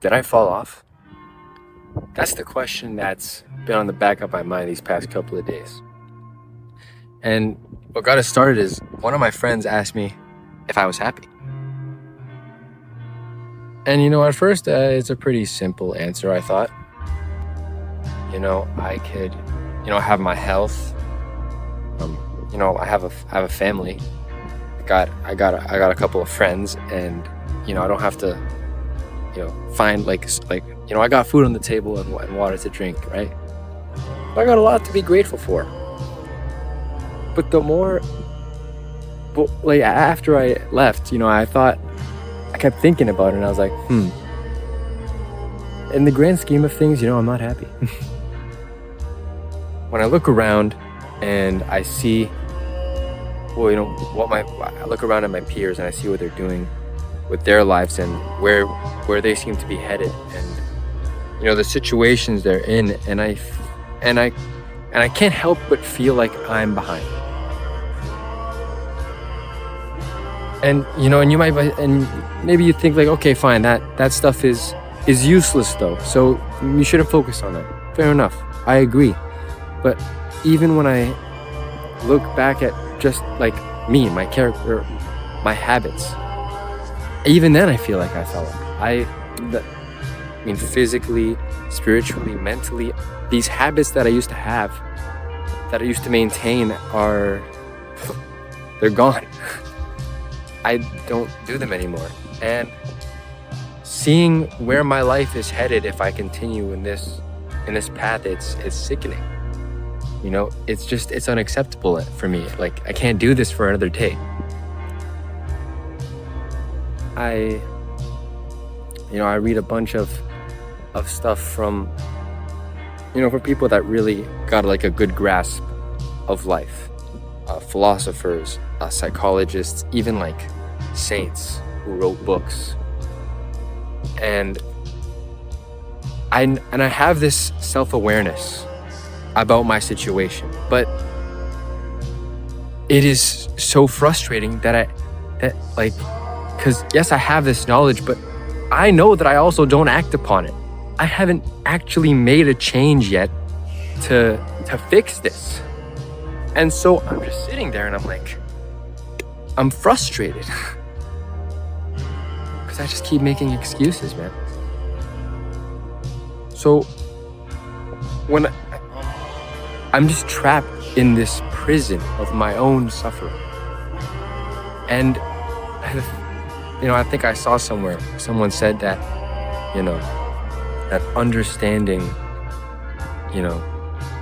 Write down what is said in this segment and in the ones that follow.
Did I fall off? That's the question that's been on the back of my mind these past couple of days. And what got us started is one of my friends asked me if I was happy. And at first it's a pretty simple answer, I thought. I could, have my health. I have a family. I got a couple of friends, and I don't have to, find I got food on the table and water to drink, right? I got a lot to be grateful for. But after I left, I kept thinking about it, and I was like, in the grand scheme of things, I'm not happy. When I look around and I see, I look around at my peers and I see what they're doing with their lives and where they seem to be headed, and the situations they're in, and I can't help but feel like I'm behind. And and maybe you think like, okay, fine, that stuff is useless though, so you shouldn't focus on that. Fair enough, I agree. But even when I look back at just like me, my character, my habits, even then I feel like I fell off. I mean, physically, spiritually, mentally, these habits that I used to have, that I used to maintain, they're gone. I don't do them anymore. And seeing where my life is headed if I continue in this path, it's sickening. It's unacceptable for me. Like, I can't do this for another day. I read a bunch of stuff from, for people that really got like a good grasp of life. Philosophers, psychologists, even like saints who wrote books. And I have this self-awareness about my situation, but it is so frustrating because yes, I have this knowledge, but I know that I also don't act upon it. I haven't actually made a change yet to fix this. And so I'm just sitting there and I'm frustrated because I just keep making excuses, man. So when I'm just trapped in this prison of my own suffering. And I think I saw somewhere, someone said that, that understanding,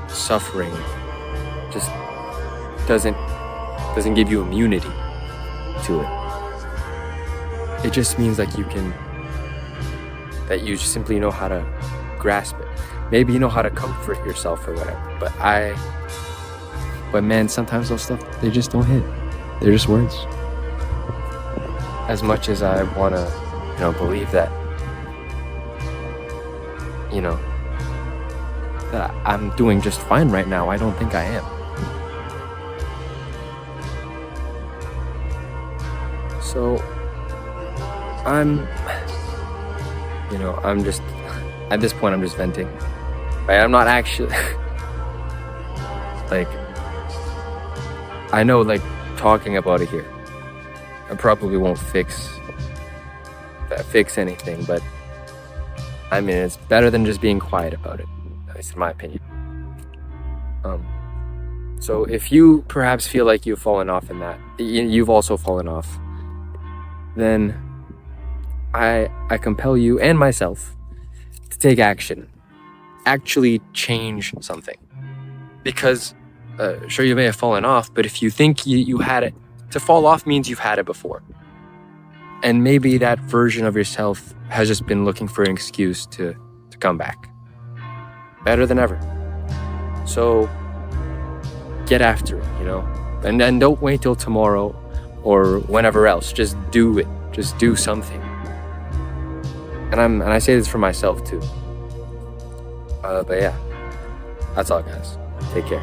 suffering just doesn't give you immunity to it. It just means that you simply know how to grasp it. Maybe you know how to comfort yourself or whatever. But man, sometimes those stuff, they just don't hit. They're just words. As much as I want to, believe that, that I'm doing just fine right now, I don't think I am. So I'm just, at this point, I'm just venting. Right? I'm not actually, I know, talking about it here, I probably won't fix anything, but I mean, it's better than just being quiet about it, at least in my opinion. So if you perhaps feel like you've fallen off in that, you've also fallen off, then I compel you and myself to take action, actually change something. Because sure, you may have fallen off, but if you think you had it, to fall off means you've had it before. And maybe that version of yourself has just been looking for an excuse to come back. Better than ever. So get after it, and then don't wait till tomorrow or whenever else. Just do it. Just do something. And I say this for myself too. But yeah, that's all, guys. Take care.